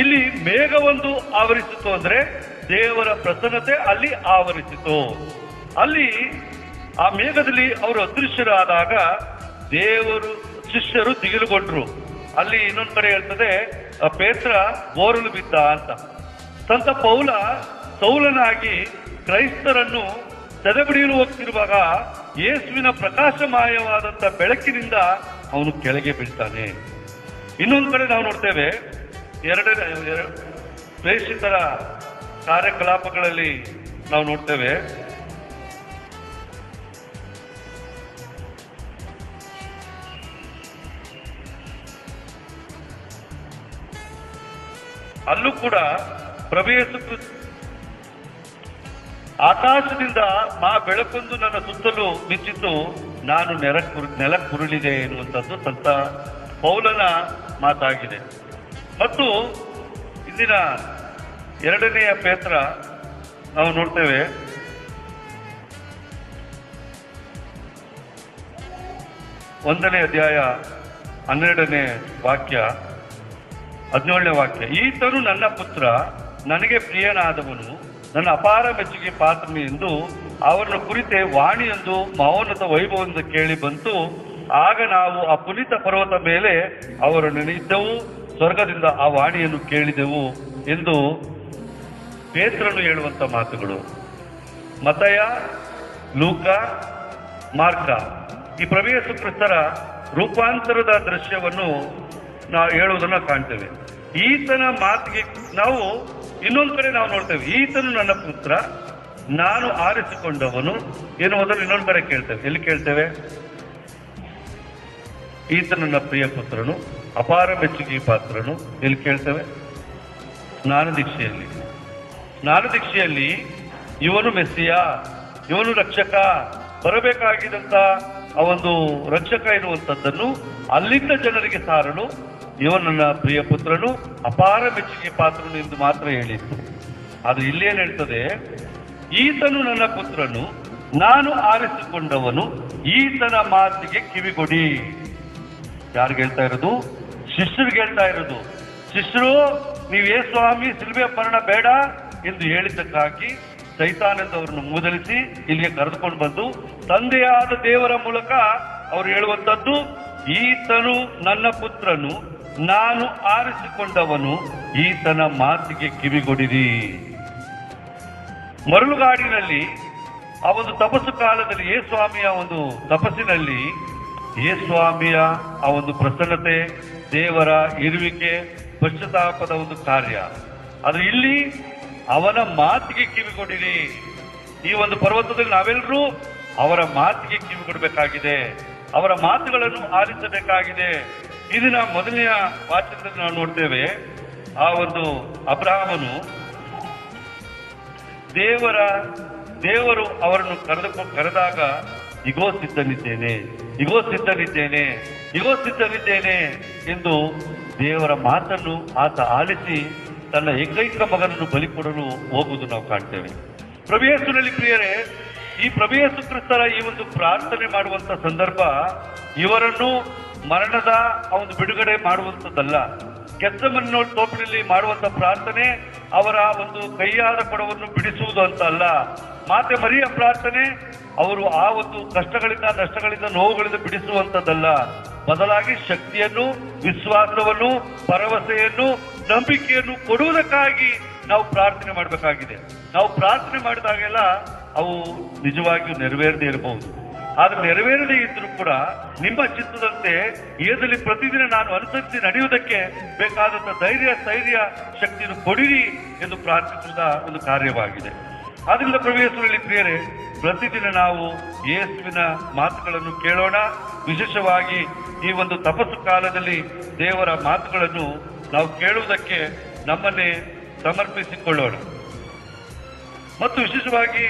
ಇಲ್ಲಿ ಮೇಘವೊಂದು ಆವರಿಸಿತು ಅಂದ್ರೆ ದೇವರ ಪ್ರಸನ್ನತೆ ಅಲ್ಲಿ ಆವರಿಸಿತು. ಅಲ್ಲಿ ಆ ಮೇಘದಲ್ಲಿ ಅವರು ಅದೃಶ್ಯರಾದಾಗ ದೇವರು ಶಿಷ್ಯರು ದಿಗಿಲುಗೊಂಡ್ರು. ಅಲ್ಲಿ ಇನ್ನೊಂದು ಕಡೆ ಹೇಳ್ತದೆ, ಪೇತ್ರ ಬೋರಲು ಬಿದ್ದ ಅಂತ. ಸಂತ ಪೌಲ ಸೌಲನಾಗಿ ಕ್ರೈಸ್ತರನ್ನು ಸೆರೆಬಿಡಿಯಲು ಹೋಗ್ತಿರುವಾಗ ಯೇಸುವಿನ ಪ್ರಕಾಶಮಾಯವಾದಂತ ಬೆಳಕಿನಿಂದ ಅವನು ಕೆಳಗೆ ಬೀಳ್ತಾನೆ. ಇನ್ನೊಂದು ಕಡೆ ನಾವು ನೋಡ್ತೇವೆ, ಪ್ರೇಷಿತರ ಕಾರ್ಯಕಲಾಪಗಳಲ್ಲಿ ನಾವು ನೋಡ್ತೇವೆ, ಅಲ್ಲೂ ಕೂಡ ಪ್ರಭು ಯೇಸು ಆಕಾಶದಿಂದ ಆ ಬೆಳಕೊಂದು ನನ್ನ ಸುತ್ತಲೂ ಮಿಂಚಿತು, ನಾನು ನೆಲಕ್ಕುರುಳಿದೆ ಎನ್ನುವಂಥದ್ದು ಸಂತ ಪೌಲನ ಮಾತಾಗಿದೆ. ಮತ್ತು ಇಂದಿನ 2ನೇ ಪೇತ್ರ ನಾವು ನೋಡ್ತೇವೆ, 1ನೇ ಅಧ್ಯಾಯ 12ನೇ ವಾಕ್ಯ 17ನೇ ವಾಕ್ಯ. ಈತನು ನನ್ನ ಪುತ್ರ, ನನಗೆ ಪ್ರಿಯನಾದವನು, ನನ್ನ ಅಪಾರ ಮೆಚ್ಚುಗೆ ಪಾತ್ರನು ಎಂದು ಅವರನ್ನು ಕುರಿತೆ ವಾಣಿಯೊಂದು ಮಹೋನ್ನತ ವೈಭವದಿಂದ ಕೇಳಿ ಬಂತು. ಆಗ ನಾವು ಆ ಪುನೀತ ಪರ್ವತ ಮೇಲೆ ಅವರನ್ನು ನೆನೆಯಿದ್ದೆವು, ಸ್ವರ್ಗದಿಂದ ಆ ವಾಣಿಯನ್ನು ಕೇಳಿದೆವು ಎಂದು ಪೇತ್ರನು ಹೇಳುವಂತ ಮಾತುಗಳು. ಮತ್ತಾಯ, ಲೂಕ, ಮಾರ್ಕ ಈ ಪ್ರಭು ಯೇಸು ಕ್ರಿಸ್ತರ ರೂಪಾಂತರದ ದೃಶ್ಯವನ್ನು ನಾವು ಹೇಳುವುದನ್ನ ಕಾಣ್ತೇವೆ. ಈತನ ಮಾತಿಗೆ ನಾವು ಇನ್ನೊಂದು ಕಡೆ ನಾವು ನೋಡ್ತೇವೆ, ಈತನು ನನ್ನ ಪುತ್ರ, ನಾನು ಆರಿಸಿಕೊಂಡವನು ಎನ್ನುವುದನ್ನು ಇನ್ನೊಂದು ಕಡೆ ಕೇಳ್ತೇವೆ. ಎಲ್ಲಿ ಕೇಳ್ತೇವೆ? ಈತನು ನನ್ನ ಪ್ರಿಯ ಪುತ್ರನು, ಅಪಾರ ಮೆಚ್ಚುಗೆ ಪಾತ್ರನು. ಎಲ್ಲಿ ಕೇಳ್ತೇವೆ? ಸ್ನಾನದೀಕ್ಷೆಯಲ್ಲಿ ಇವನು ಮೆಸ್ಸಿಯ, ಇವನು ರಕ್ಷಕ, ಬರಬೇಕಾಗಿದ್ದಂತ ಆ ಒಂದು ರಕ್ಷಕ ಎನ್ನುವಂಥದ್ದನ್ನು ಅಲ್ಲಿಂದ ಜನರಿಗೆ ಸಾರಲು ಇವನು ನನ್ನ ಪ್ರಿಯ ಪುತ್ರನು, ಅಪಾರ ಮೆಚ್ಚುಗೆ ಪಾತ್ರನು ಎಂದು ಮಾತ್ರ ಹೇಳಿತ್ತು. ಅದು ಇಲ್ಲೇನು ಹೇಳ್ತದೆ? ಈತನು ನನ್ನ ಪುತ್ರನು, ನಾನು ಆರಿಸಿಕೊಂಡವನು, ಈತನ ಮಾತಿಗೆ ಕಿವಿಗೊಡಿ. ಯಾರಿಗೆ ಹೇಳ್ತಾ ಇರೋದು? ಶಿಷ್ಯರಿಗೆ ಹೇಳ್ತಾ ಇರೋದು. ಶಿಷ್ಯರು, ನೀವೇ ಸ್ವಾಮಿ ಸಿಲುಬೆ ಮರಣ ಬೇಡ ಎಂದು ಹೇಳಿದ್ದಕ್ಕಾಗಿ ಸೈತಾನಂದವರನ್ನು ಮೂದಲಿಸಿ ಇಲ್ಲಿಗೆ ಕರೆದುಕೊಂಡು ಬಂದು ತಂದೆಯಾದ ದೇವರ ಮೂಲಕ ಅವರು ಹೇಳುವಂತದ್ದು, ಈತನು ನನ್ನ ಪುತ್ರನು, ನಾನು ಆರಿಸಿಕೊಂಡವನು, ಈತನ ಮಾತಿಗೆ ಕಿವಿಗೊಡಿರಿ. ಮರಳುಗಾಡಿನಲ್ಲಿ ಆ ಒಂದು ತಪಸ್ಸು ಕಾಲದಲ್ಲಿ ಯೇಸ್ವಾಮಿಯ ಒಂದು ತಪಸ್ಸಿನಲ್ಲಿ ಯೇಸ್ವಾಮಿಯ ಆ ಒಂದು ಪ್ರಸನ್ನತೆ, ದೇವರ ಇರುವಿಕೆ, ಪಶ್ಚಾತ್ತಾಪದ ಒಂದು ಕಾರ್ಯ. ಅದು ಇಲ್ಲಿ ಅವನ ಮಾತಿಗೆ ಕಿವಿಗೊಡಿರಿ. ಈ ಒಂದು ಪರ್ವತದಲ್ಲಿ ನಾವೆಲ್ಲರೂ ಅವರ ಮಾತಿಗೆ ಕಿವಿಗೊಡಬೇಕಾಗಿದೆ, ಅವರ ಮಾತುಗಳನ್ನು ಆಲಿಸಬೇಕಾಗಿದೆ. ಇದನ್ನ ಮೊದಲನೆಯ ವಾಚನದಲ್ಲಿ ನಾವು ನೋಡ್ತೇವೆ. ಆ ಒಂದು ಅಬ್ರಹಾಮನು ದೇವರು ಅವರನ್ನು ಕರೆದಾಗ ಇಗೋ ಸಿದ್ಧನಿದ್ದೇನೆ ಎಂದು ದೇವರ ಮಾತನ್ನು ಆತ ಆಲಿಸಿ ತನ್ನ ಏಕೈಕ ಮಗನನ್ನು ಬಲಿ ಕೊಡಲು ಹೋಗುವುದು ನಾವು ಕಾಣ್ತೇವೆ. ಪ್ರಭು ಯೇಸುವಿನಲ್ಲಿ ಪ್ರಿಯರೇ, ಈ ಪ್ರಭು ಯೇಸು ಕ್ರಿಸ್ತರ ಈ ಒಂದು ಪ್ರಾರ್ಥನೆ ಮಾಡುವಂತ ಸಂದರ್ಭ ಇವರನ್ನು ಮರಣದ ಆ ಒಂದು ಬಿಡುಗಡೆ ಮಾಡುವಂಥದ್ದಲ್ಲ. ಗೆತ್ಸೆಮನೆ ತೋಪಿನಲ್ಲಿ ಮಾಡುವಂತ ಪ್ರಾರ್ಥನೆ ಅವರ ಒಂದು ಕೈಯಾದ ಕೊಡವನ್ನು ಬಿಡಿಸುವುದು ಅಂತ ಅಲ್ಲ. ಮಾತೆ ಮರಿಯ ಪ್ರಾರ್ಥನೆ ಅವರು ಆ ಒಂದು ಕಷ್ಟಗಳಿಂದ, ನಷ್ಟಗಳಿಂದ, ನೋವುಗಳಿಂದ ಬಿಡಿಸುವಂತದ್ದಲ್ಲ. ಬದಲಾಗಿ ಶಕ್ತಿಯನ್ನು, ವಿಶ್ವಾಸವನ್ನು, ಭರವಸೆಯನ್ನು, ನಂಬಿಕೆಯನ್ನು ಕೊಡುವುದಕ್ಕಾಗಿ ನಾವು ಪ್ರಾರ್ಥನೆ ಮಾಡಬೇಕಾಗಿದೆ. ನಾವು ಪ್ರಾರ್ಥನೆ ಮಾಡಿದಾಗೆಲ್ಲ ಅವು ನಿಜವಾಗಿಯೂ ನೆರವೇರದೇ ಇರಬಹುದು. ಆದ್ರೆ ನೆರವೇರದೇ ಇದ್ರೂ ಕೂಡ ನಿಮ್ಮ ಚಿತ್ತದಂತೆ ಏದಲ್ಲಿ ಪ್ರತಿದಿನ ನಾನು ಅನುಸರಿಸಿ ನಡೆಯುವುದಕ್ಕೆ ಬೇಕಾದಂತ ಧೈರ್ಯ, ಸ್ಥೈರ್ಯ, ಶಕ್ತಿಯನ್ನು ಕೊಡಿರಿ ಎಂದು ಪ್ರಾರ್ಥಿಸಿದ ಒಂದು ಕಾರ್ಯವಾಗಿದೆ. ಆದ್ರಿಂದ ಪ್ರಭು ಯೇಸುವಿನಲ್ಲಿ ಪ್ರಿಯರೇ, ಪ್ರತಿದಿನ ನಾವು ಯೇಸುವಿನ ಮಾತುಗಳನ್ನು ಕೇಳೋಣ. ವಿಶೇಷವಾಗಿ ಈ ಒಂದು ತಪಸ್ಸು ಕಾಲದಲ್ಲಿ ದೇವರ ಮಾತುಗಳನ್ನು ನಾವು ಕೇಳುವುದಕ್ಕೆ ನಮ್ಮನ್ನೇ ಸಮರ್ಪಿಸಿಕೊಳ್ಳೋಣ. ಮತ್ತು ವಿಶೇಷವಾಗಿ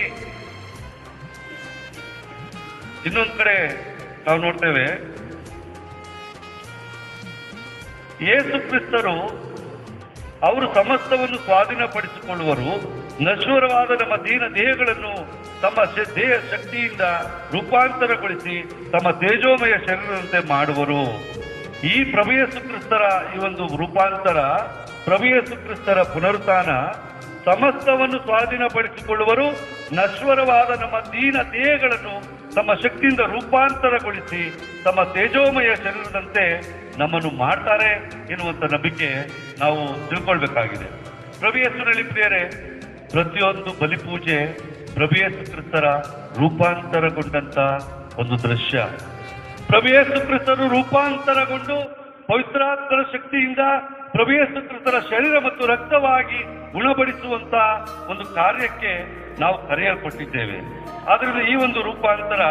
ಇನ್ನೊಂದು ಕಡೆ ನಾವು ನೋಡ್ತೇವೆ, ಯೇಸು ಕ್ರಿಸ್ತರು ಅವರು ಸಮಸ್ತವನ್ನು ಸ್ವಾಧೀನಪಡಿಸಿಕೊಳ್ಳುವರು, ನಶ್ವರವಾದ ನಮ್ಮ ದೀನ ದೇಹಗಳನ್ನು ತಮ್ಮ ದೇಹ ಶಕ್ತಿಯಿಂದ ರೂಪಾಂತರಗೊಳಿಸಿ ತಮ್ಮ ತೇಜೋಮಯ ಶರೀರದಂತೆ ಮಾಡುವರು. ಈ ಪ್ರಭು ಯೇಸು ಕ್ರಿಸ್ತರ ಈ ಒಂದು ರೂಪಾಂತರ, ಪ್ರಭು ಯೇಸು ಕ್ರಿಸ್ತರ ಪುನರುತ್ಥಾನ ಸಮಸ್ತವನ್ನು ಸ್ವಾಧೀನಪಡಿಸಿಕೊಳ್ಳುವರು, ನಶ್ವರವಾದ ನಮ್ಮ ದೀನ ದೇಹಗಳನ್ನು ತಮ್ಮ ಶಕ್ತಿಯಿಂದ ರೂಪಾಂತರಗೊಳಿಸಿ ತಮ್ಮ ತೇಜೋಮಯ ಶರೀರದಂತೆ ನಮ್ಮನ್ನು ಮಾಡ್ತಾರೆ ಎನ್ನುವಂತ ನಂಬಿಕೆ ನಾವು ತಿಳ್ಕೊಳ್ಬೇಕಾಗಿದೆ. ಪ್ರಭು ಯೇಸುವಿನಲ್ಲಿ ಪ್ರಿಯರೇ, ಪ್ರತಿಯೊಂದು ಬಲಿಪೂಜೆ ಪ್ರಭು ಯೇಸು ಕ್ರಿಸ್ತರ ರೂಪಾಂತರಗೊಂಡಂತ ಒಂದು ದೃಶ್ಯ. ಪ್ರಭು ಯೇಸು ಕ್ರಿಸ್ತರು ರೂಪಾಂತರಗೊಂಡು ಪವಿತ್ರಾತ್ಮರ ಶಕ್ತಿಯಿಂದ ಪ್ರಭು ಯೇಸು ಕ್ರಿಸ್ತರ ಶರೀರ ಮತ್ತು ರಕ್ತವಾಗಿ ಗುಣಪಡಿಸುವಂತ ಒಂದು ಕಾರ್ಯಕ್ಕೆ ನಾವು ಕರೆಯಲ್ಪಟ್ಟಿದ್ದೇವೆ. ಆದ್ರಿಂದ ಈ ಒಂದು ರೂಪಾಂತರ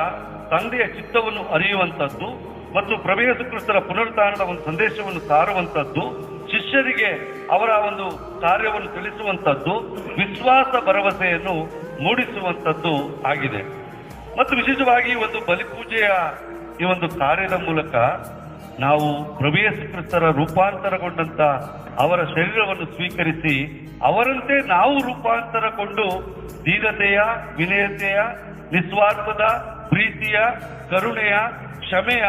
ತಂದೆಯ ಚಿತ್ತವನ್ನು ಅರಿಯುವಂತದ್ದು ಮತ್ತು ಪ್ರಭು ಯೇಸು ಕ್ರಿಸ್ತರ ಪುನರುತ್ಥಾನದ ಒಂದು ಸಂದೇಶವನ್ನು ಸಾರುವಂತದ್ದು, ಶಿಷ್ಯರಿಗೆ ಅವರ ಒಂದು ಕಾರ್ಯವನ್ನು ತಿಳಿಸುವಂತದ್ದು, ವಿಶ್ವಾಸ ಭರವಸೆಯನ್ನು ಮೂಡಿಸುವಂತದ್ದು ಆಗಿದೆ. ಮತ್ತು ವಿಶೇಷವಾಗಿ ಒಂದು ಬಲಿಪೂಜೆಯ ಈ ಒಂದು ಕಾರ್ಯದ ಮೂಲಕ ನಾವು ಪ್ರಭು ಯೇಸು ಕ್ರಿಸ್ತರ ರೂಪಾಂತರಗೊಂಡಂತ ಅವರ ಶರೀರವನ್ನು ಸ್ವೀಕರಿಸಿ ಅವರಂತೆ ನಾವು ರೂಪಾಂತರಗೊಂಡು ದೀನತೆಯ, ವಿನಯತೆಯ, ನಿಸ್ವಾರ್ಥದ, ಪ್ರೀತಿಯ, ಕರುಣೆಯ, ಕ್ಷಮೆಯ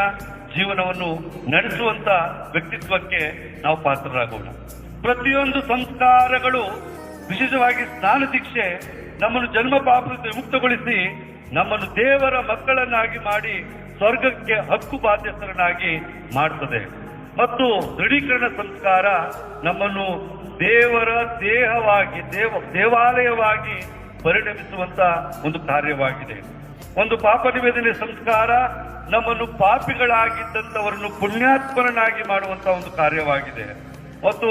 ಜೀವನವನ್ನು ನಡೆಸುವಂತ ವ್ಯಕ್ತಿತ್ವಕ್ಕೆ ನಾವು ಪಾತ್ರರಾಗೋಣ. ಪ್ರತಿಯೊಂದು ಸಂಸ್ಕಾರಗಳು, ವಿಶೇಷವಾಗಿ ಸ್ನಾನ ದೀಕ್ಷೆ, ನಮ್ಮನ್ನು ಜನ್ಮ ಪಾಪದಿಂದ ಮುಕ್ತಗೊಳಿಸಿ ನಮ್ಮನ್ನು ದೇವರ ಮಕ್ಕಳನ್ನಾಗಿ ಮಾಡಿ ಸ್ವರ್ಗಕ್ಕೆ ಹಕ್ಕು ಬಾಧ್ಯಸ್ಥರನ್ನಾಗಿ ಮಾಡ್ತದೆ. ಮತ್ತು ದೃಢೀಕರಣ ಸಂಸ್ಕಾರ ನಮ್ಮನ್ನು ದೇವರ ದೇಹವಾಗಿ ದೇವಾಲಯವಾಗಿ ಪರಿಣಮಿಸುವಂತ ಒಂದು ಕಾರ್ಯವಾಗಿದೆ. ಒಂದು ಪಾಪ ನಿವೇದನೆ ಸಂಸ್ಕಾರ ನಮ್ಮನ್ನು ಪಾಪಿಗಳಾಗಿದ್ದಂಥವರನ್ನು ಪುಣ್ಯಾತ್ಮರನ್ನಾಗಿ ಮಾಡುವಂತ ಒಂದು ಕಾರ್ಯವಾಗಿದೆ. ಮತ್ತು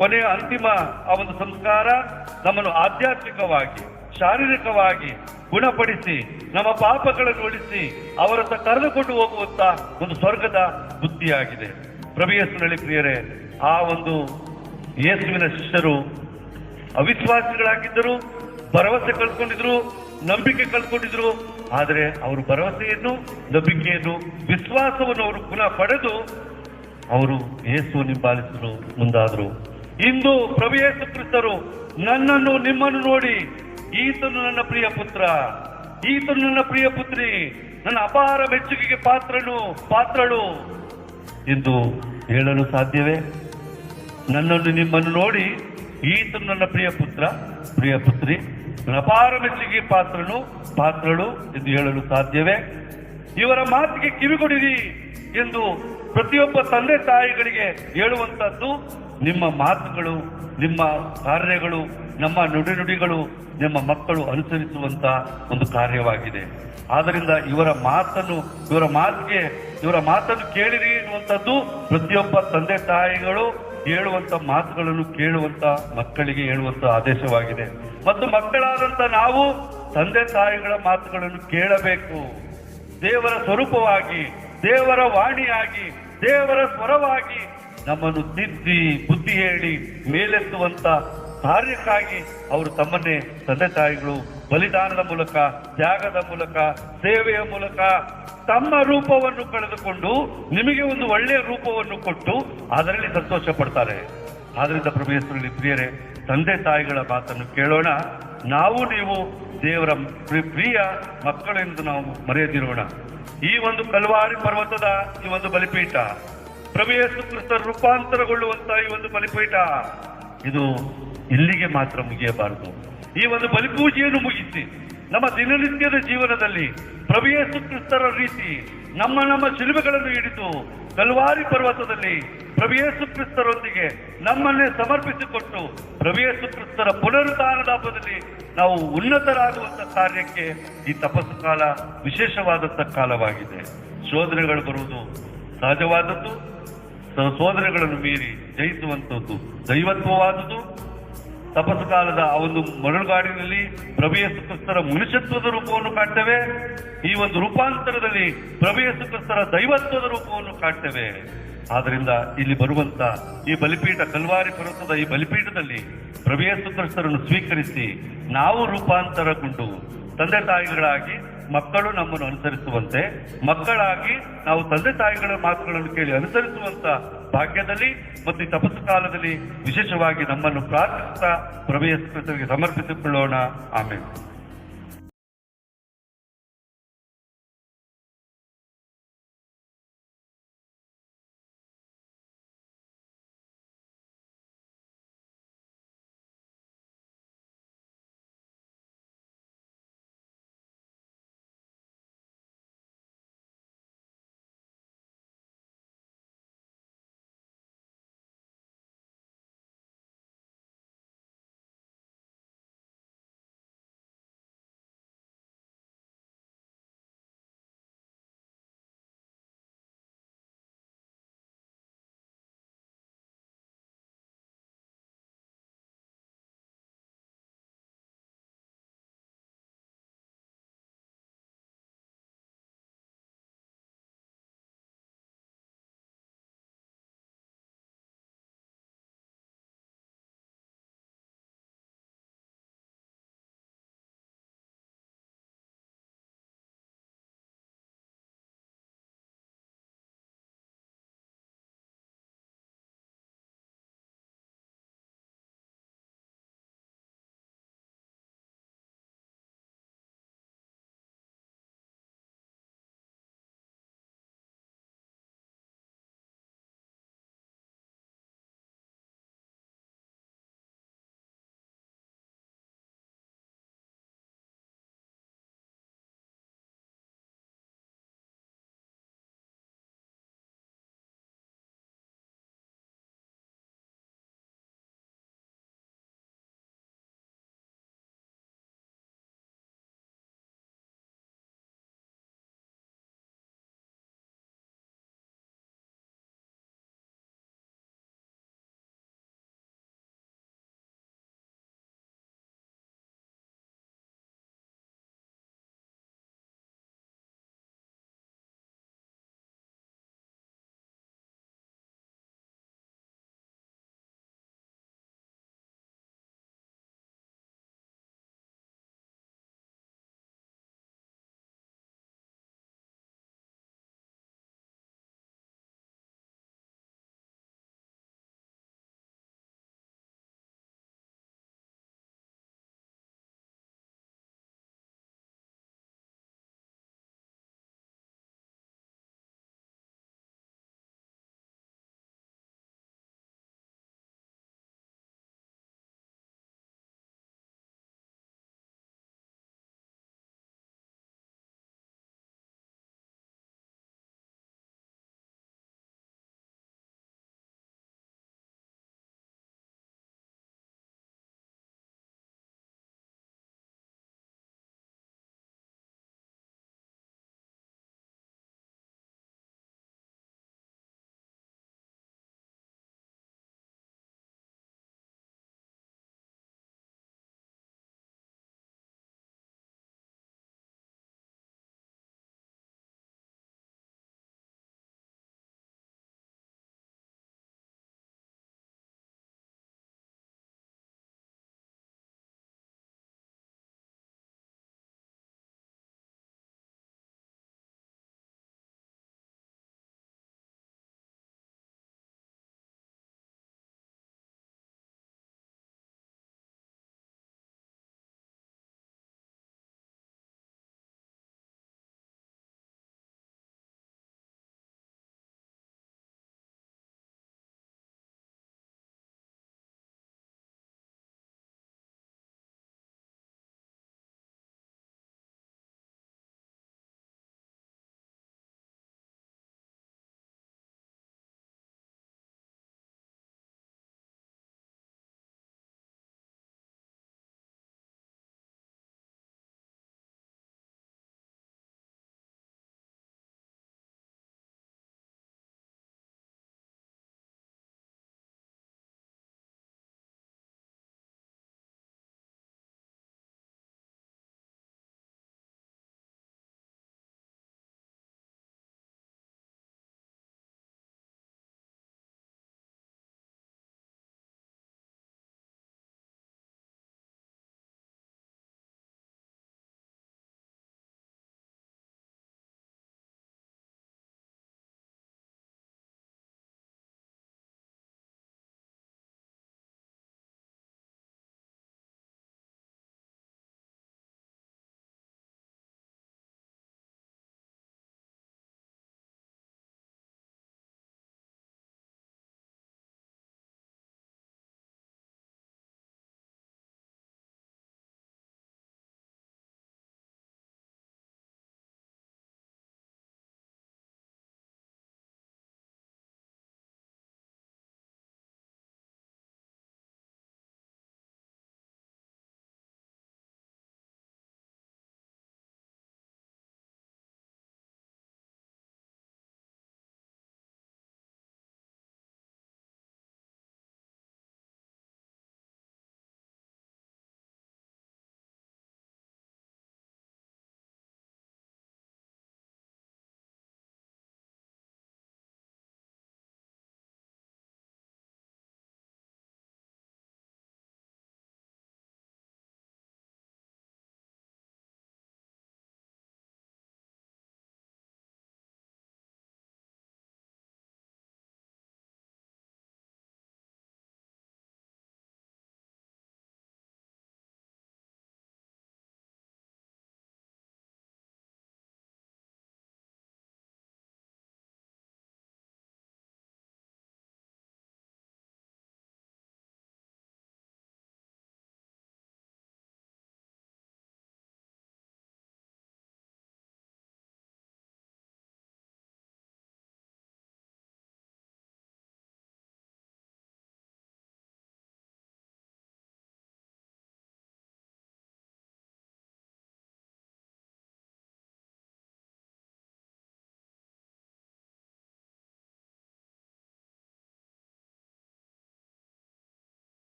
ಕೊನೆಯ ಅಂತಿಮ ಆ ಒಂದು ಸಂಸ್ಕಾರ ನಮ್ಮನ್ನು ಆಧ್ಯಾತ್ಮಿಕವಾಗಿ, ಶಾರೀರಿಕವಾಗಿ ಗುಣಪಡಿಸಿ ನಮ್ಮ ಪಾಪಗಳನ್ನು ಉಳಿಸಿ ಅವರತ್ತ ಕರೆದುಕೊಂಡು ಹೋಗುವಂತ ಒಂದು ಸ್ವರ್ಗದ ಬುದ್ಧಿಯಾಗಿದೆ. ಪ್ರಭು ಯೇಸುವಿನಲ್ಲಿ ಪ್ರಿಯರೇ, ಆ ಒಂದು ಯೇಸುವಿನ ಶಿಷ್ಯರು ಅವಿಶ್ವಾಸಿಗಳಾಗಿದ್ದರು, ಭರವಸೆ ಕಳ್ಕೊಂಡಿದ್ರು, ನಂಬಿಕೆ ಕಳ್ಕೊಂಡಿದ್ರು. ಆದರೆ ಅವರು ಭರವಸೆಯನ್ನು, ನಂಬಿಕೆಯನ್ನು, ವಿಶ್ವಾಸವನ್ನು ಅವರು ಪುನಃ ಪಡೆದು ಅವರು ಯೇಸುವನ್ನು ಹಿಂಬಾಲಿಸಲು ಮುಂದಾದರು. ಇಂದು ಪ್ರಭು ಯೇಸು ಕ್ರಿಸ್ತರು ನನ್ನನ್ನು, ನಿಮ್ಮನ್ನು ನೋಡಿ ಈತನು ನನ್ನ ಪ್ರಿಯ ಪುತ್ರ, ಈತನು ನನ್ನ ಪ್ರಿಯ ಪುತ್ರಿ, ನನ್ನ ಅಪಾರ ಮೆಚ್ಚುಗೆಗೆ ಪಾತ್ರಳು ಎಂದು ಹೇಳಲು ಸಾಧ್ಯವೇ? ನನ್ನನ್ನು, ನಿಮ್ಮನ್ನು ನೋಡಿ ಈತನು ನನ್ನ ಪ್ರಿಯ ಪುತ್ರ, ಪ್ರಿಯ ಪುತ್ರಿ, ನನ್ನ ಅಪಾರ ಮೆಚ್ಚುಗೆಗೆ ಪಾತ್ರಳು ಎಂದು ಹೇಳಲು ಸಾಧ್ಯವೇ? ಇವರ ಮಾತಿಗೆ ಕಿವಿಗೊಡಿರಿ ಎಂದು ಪ್ರತಿಯೊಬ್ಬ ತಂದೆ ತಾಯಿಗಳಿಗೆ ಹೇಳುವಂತದ್ದು ನಿಮ್ಮ ಮಾತುಗಳು, ನಿಮ್ಮ ಕಾರ್ಯಗಳು, ನಮ್ಮ ನುಡಿಗಳು ನಿಮ್ಮ ಮಕ್ಕಳು ಅನುಸರಿಸುವಂತ ಒಂದು ಕಾರ್ಯವಾಗಿದೆ. ಆದ್ದರಿಂದ ಇವರ ಮಾತನ್ನು ಕೇಳಿರಿ ಎನ್ನುವಂಥದ್ದು ಪ್ರತಿಯೊಬ್ಬ ತಂದೆ ತಾಯಿಗಳು ಹೇಳುವಂತ ಮಾತುಗಳನ್ನು ಕೇಳುವಂತ ಮಕ್ಕಳಿಗೆ ಹೇಳುವಂತ ಆದೇಶವಾಗಿದೆ. ಮತ್ತು ಮಕ್ಕಳಾದಂತ ನಾವು ತಂದೆ ತಾಯಿಗಳ ಮಾತುಗಳನ್ನು ಕೇಳಬೇಕು. ದೇವರ ಸ್ವರೂಪವಾಗಿ, ದೇವರ ವಾಣಿಯಾಗಿ, ದೇವರ ಸ್ವರವಾಗಿ ನಮ್ಮನ್ನು ತಿದ್ದಿ ಬುದ್ಧಿ ಹೇಳಿ ಮೇಲೆತ್ತುವಂತ ಕಾರ್ಯಕ್ಕಾಗಿ ಅವರು ತಮ್ಮನ್ನೇ ತಂದೆ ತಾಯಿಗಳು ಬಲಿದಾನದ ಮೂಲಕ, ತ್ಯಾಗದ ಮೂಲಕ, ಸೇವೆಯ ಮೂಲಕ ತಮ್ಮ ರೂಪವನ್ನು ಕಳೆದುಕೊಂಡು ನಿಮಗೆ ಒಂದು ಒಳ್ಳೆಯ ರೂಪವನ್ನು ಕೊಟ್ಟು ಅದರಲ್ಲಿ ಸಂತೋಷ ಪಡ್ತಾರೆ. ಆದ್ರಿಂದ ಪ್ರಭು ಯೇಸುವಿನಲ್ಲಿ ಪ್ರಿಯರೇ, ತಂದೆ ತಾಯಿಗಳ ಮಾತನ್ನು ಕೇಳೋಣ. ನಾವು ನೀವು ದೇವರ ಪ್ರಿಯ ಮಕ್ಕಳೆಂದು ನಾವು ಮರೆಯದಿರೋಣ. ಈ ಒಂದು ಕಲ್ವಾರಿ ಪರ್ವತದ ಈ ಒಂದು ಬಲಿಪೀಠ, ಪ್ರಭು ಯೇಸು ಕ್ರಿಸ್ತ ರೂಪಾಂತರಗೊಳ್ಳುವಂತ ಈ ಒಂದು ಬಲಿಪೀಠ, ಇದು ಇಲ್ಲಿಗೆ ಮಾತ್ರ ಮುಗಿಯಬಾರದು. ಈ ಒಂದು ಬಲಿಪೂಜೆಯನ್ನು ಮುಗಿಸಿ ನಮ್ಮ ದಿನನಿತ್ಯದ ಜೀವನದಲ್ಲಿ ಪ್ರಭು ಯೇಸು ಕ್ರಿಸ್ತರ ರೀತಿ ನಮ್ಮ ಶಿಲುಬೆಗಳನ್ನು ಹಿಡಿದು ಕಲ್ವಾರಿ ಪರ್ವತದಲ್ಲಿ ಪ್ರಭು ಯೇಸು ಕ್ರಿಸ್ತರೊಂದಿಗೆ ನಮ್ಮನ್ನೇ ಸಮರ್ಪಿಸಿಕೊಟ್ಟು ಪ್ರಭು ಯೇಸು ಕ್ರಿಸ್ತರ ಪುನರುತ್ಥಾನದ ಹಬ್ಬದಲ್ಲಿ ನಾವು ಉನ್ನತರಾಗುವಂತ ಕಾರ್ಯಕ್ಕೆ ಈ ತಪಸ್ಸು ಕಾಲ ವಿಶೇಷವಾದಂತ ಕಾಲವಾಗಿದೆ. ಶೋಧನೆಗಳು ಬರುವುದು ಸಹಜವಾದದ್ದು, ಸೋದನೆಗಳನ್ನು ಮೀರಿ ಜಯಿಸುವಂಥದ್ದು ದೈವತ್ವವಾದುದು. ತಪಸ್ಸು ಕಾಲದ ಆ ಒಂದು ಮರಳುಗಾಡಿನಲ್ಲಿ ಪ್ರಭು ಯೇಸು ಕ್ರಿಸ್ತರ ಮನುಷ್ಯತ್ವದ ರೂಪವನ್ನು ಕಾಣ್ತೇವೆ. ಈ ಒಂದು ರೂಪಾಂತರದಲ್ಲಿ ಪ್ರಭು ಯೇಸು ಕ್ರಿಸ್ತರ ದೈವತ್ವದ ರೂಪವನ್ನು ಕಾಣ್ತೇವೆ. ಆದ್ರಿಂದ ಇಲ್ಲಿ ಬರುವಂತ ಈ ಬಲಿಪೀಠ, ಕಲ್ವಾರಿ ಪರ್ವತದ ಈ ಬಲಿಪೀಠದಲ್ಲಿ ಪ್ರಭು ಯೇಸು ಕ್ರಿಸ್ತರನ್ನು ಸ್ವೀಕರಿಸಿ ನಾವು ರೂಪಾಂತರಗೊಂಡು ತಂದೆ ತಾಯಿಗಳಾಗಿ ಮಕ್ಕಳು ನಮ್ಮನ್ನು ಅನುಸರಿಸುವಂತೆ, ಮಕ್ಕಳಾಗಿ ನಾವು ತಂದೆ ತಾಯಿಗಳ ಮಾತುಗಳನ್ನು ಕೇಳಿ ಅನುಸರಿಸುವಂತ ಭಾಗ್ಯದಲ್ಲಿ ಮತ್ತು ಈ ತಪಸ್ಸು ಕಾಲದಲ್ಲಿ ವಿಶೇಷವಾಗಿ ನಮ್ಮನ್ನು ಪ್ರಾರ್ಥಿಸುತ್ತಾ ಪ್ರಭು ಯೇಸು ಕ್ರಿಸ್ತರಿಗೆ ಸಮರ್ಪಿಸಿಕೊಳ್ಳೋಣ. ಆಮೇಲೆ